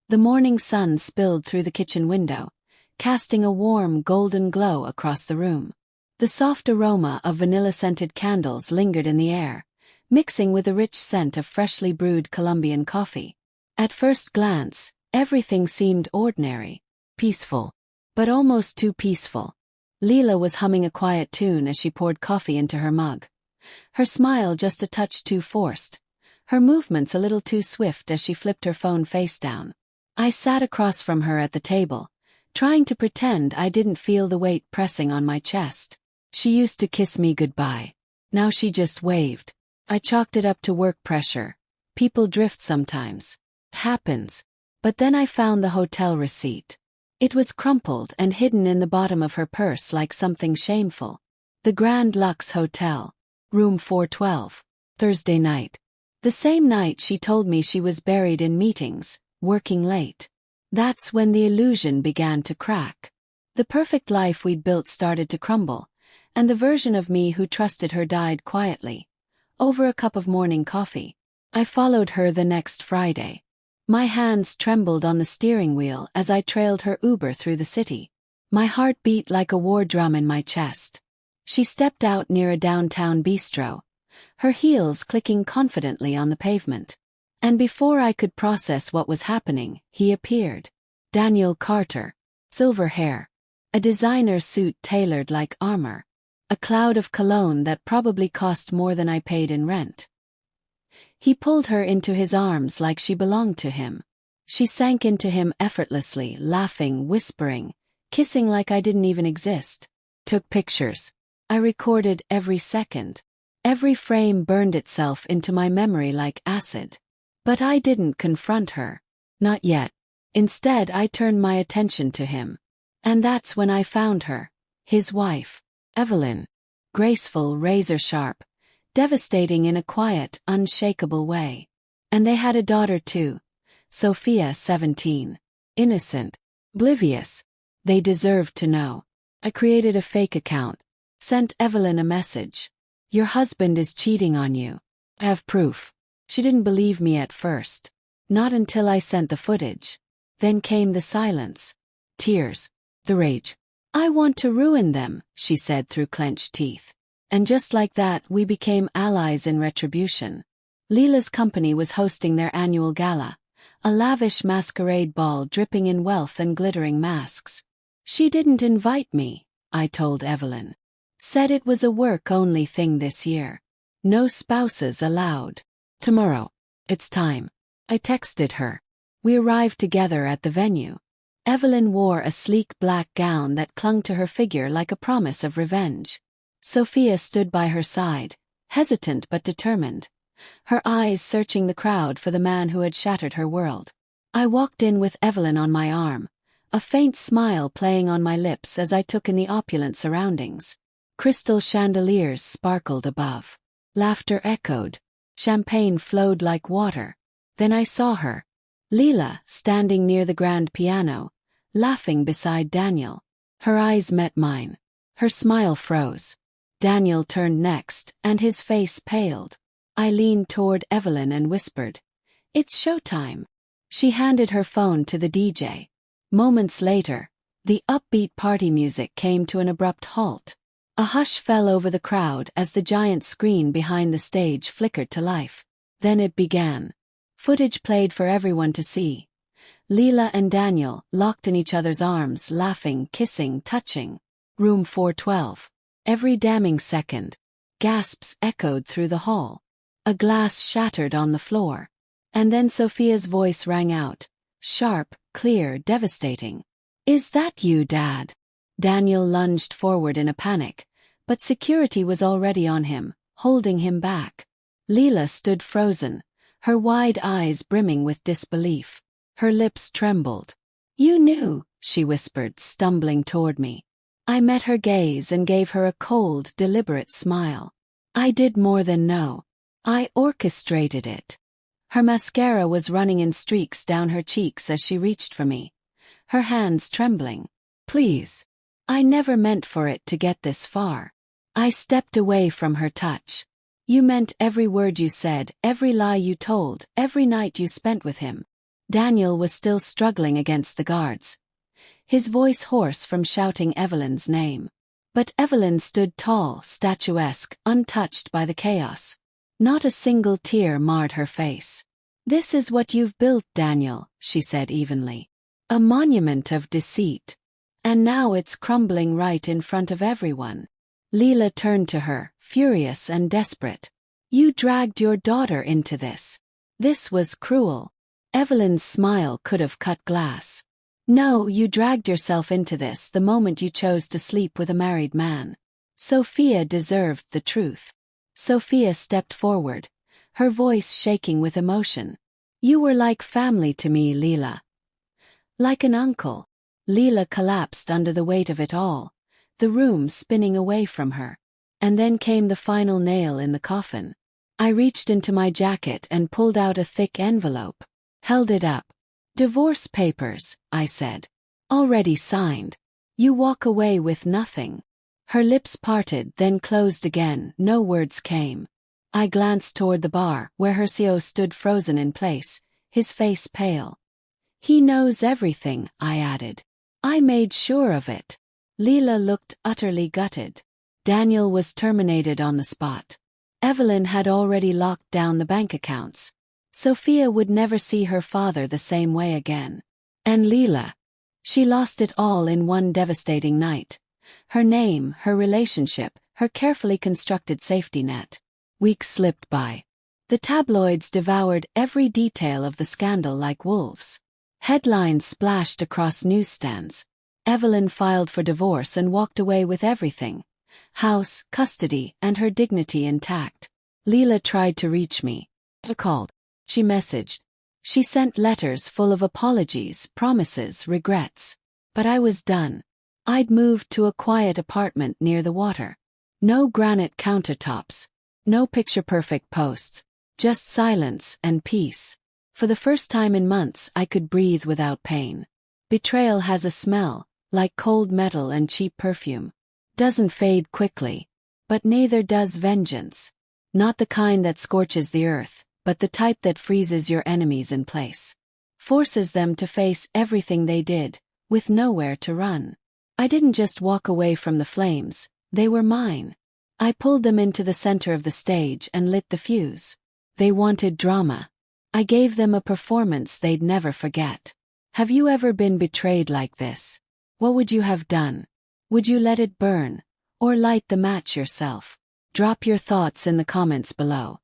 The morning sun spilled through the kitchen window, casting a warm golden glow across the room. The soft aroma of vanilla-scented candles lingered in the air, mixing with the rich scent of freshly brewed Colombian coffee. At first glance, everything seemed ordinary, peaceful, but almost too peaceful. Leela was humming a quiet tune as she poured coffee into her mug. Her smile just a touch too forced, her movements a little too swift as she flipped her phone face down. I sat across from her at the table, trying to pretend I didn't feel the weight pressing on my chest. She used to kiss me goodbye. Now she just waved. I chalked it up to work pressure. People drift sometimes. Happens. But then I found the hotel receipt. It was crumpled and hidden in the bottom of her purse like something shameful. The Grand Lux Hotel. Room 412. Thursday night. The same night she told me she was buried in meetings, working late. That's when the illusion began to crack. The perfect life we'd built started to crumble, and the version of me who trusted her died quietly, over a cup of morning coffee. I followed her the next Friday. My hands trembled on the steering wheel as I trailed her Uber through the city. My heart beat like a war drum in my chest. She stepped out near a downtown bistro, her heels clicking confidently on the pavement. And before I could process what was happening, he appeared. Daniel Carter. Silver hair. A designer suit tailored like armor. A cloud of cologne that probably cost more than I paid in rent. He pulled her into his arms like she belonged to him. She sank into him effortlessly, laughing, whispering, kissing like I didn't even exist. Took pictures. I recorded every second. Every frame burned itself into my memory like acid. But I didn't confront her. Not yet. Instead, I turned my attention to him. And that's when I found her. His wife. Evelyn. Graceful, razor-sharp. Devastating in a quiet, unshakable way. And they had a daughter too. Sophia, 17. Innocent. Oblivious. They deserved to know. I created a fake account. Sent Evelyn a message. Your husband is cheating on you. I have proof. She didn't believe me at first. Not until I sent the footage. Then came the silence. Tears. The rage. I want to ruin them, she said through clenched teeth. And just like that, we became allies in retribution. Leela's company was hosting their annual gala, a lavish masquerade ball dripping in wealth and glittering masks. She didn't invite me, I told Evelyn. Said it was a work-only thing this year. No spouses allowed. Tomorrow. It's time. I texted her. We arrived together at the venue. Evelyn wore a sleek black gown that clung to her figure like a promise of revenge. Sophia stood by her side, hesitant but determined, her eyes searching the crowd for the man who had shattered her world. I walked in with Evelyn on my arm, a faint smile playing on my lips as I took in the opulent surroundings. Crystal chandeliers sparkled above. Laughter echoed. Champagne flowed like water. Then I saw her. Leela, standing near the grand piano, laughing beside Daniel. Her eyes met mine. Her smile froze. Daniel turned next, and his face paled. I leaned toward Evelyn and whispered, "It's showtime." She handed her phone to the DJ. Moments later, the upbeat party music came to an abrupt halt. A hush fell over the crowd as the giant screen behind the stage flickered to life. Then it began. Footage played for everyone to see. Leela and Daniel, locked in each other's arms, laughing, kissing, touching. Room 412. Every damning second. Gasps echoed through the hall. A glass shattered on the floor. And then Sophia's voice rang out. Sharp, clear, devastating. "Is that you, Dad?" Daniel lunged forward in a panic, but security was already on him, holding him back. Leela stood frozen, her wide eyes brimming with disbelief. Her lips trembled. "You knew," she whispered, stumbling toward me. I met her gaze and gave her a cold, deliberate smile. I did more than know. I orchestrated it. Her mascara was running in streaks down her cheeks as she reached for me, her hands trembling. "Please." I never meant for it to get this far. I stepped away from her touch. "You meant every word you said, every lie you told, every night you spent with him. Daniel was still struggling against the guards, his voice hoarse from shouting Evelyn's name. But Evelyn stood tall, statuesque, untouched by the chaos. Not a single tear marred her face. "This is what you've built, Daniel," she said evenly. "A monument of deceit. And now it's crumbling right in front of everyone." Leela turned to her, furious and desperate. "You dragged your daughter into this. This was cruel." Evelyn's smile could have cut glass. "No, you dragged yourself into this the moment you chose to sleep with a married man. Sophia deserved the truth." Sophia stepped forward, her voice shaking with emotion. "You were like family to me, Leela. Like an uncle." Leela collapsed under the weight of it all, the room spinning away from her. And then came the final nail in the coffin. I reached into my jacket and pulled out a thick envelope, held it up. "Divorce papers," I said. "Already signed. You walk away with nothing." Her lips parted, then closed again, no words came. I glanced toward the bar, where Hercio stood frozen in place, his face pale. "He knows everything," I added. "I made sure of it." Leela looked utterly gutted. Daniel was terminated on the spot. Evelyn had already locked down the bank accounts. Sophia would never see her father the same way again. And Leela? She lost it all in one devastating night. Her name, her relationship, her carefully constructed safety net. Weeks slipped by. The tabloids devoured every detail of the scandal like wolves. Headlines splashed across newsstands. Evelyn filed for divorce and walked away with everything: house, custody, and her dignity intact. Leela tried to reach me. I called. She messaged. She sent letters full of apologies, promises, regrets. But I was done. I'd moved to a quiet apartment near the water. No granite countertops. No picture-perfect posts. Just silence and peace. For the first time in months I could breathe without pain. Betrayal has a smell, like cold metal and cheap perfume. Doesn't fade quickly. But neither does vengeance. Not the kind that scorches the earth, but the type that freezes your enemies in place. Forces them to face everything they did, with nowhere to run. I didn't just walk away from the flames, they were mine. I pulled them into the center of the stage and lit the fuse. They wanted drama. I gave them a performance they'd never forget. Have you ever been betrayed like this? What would you have done? Would you let it burn, or light the match yourself? Drop your thoughts in the comments below.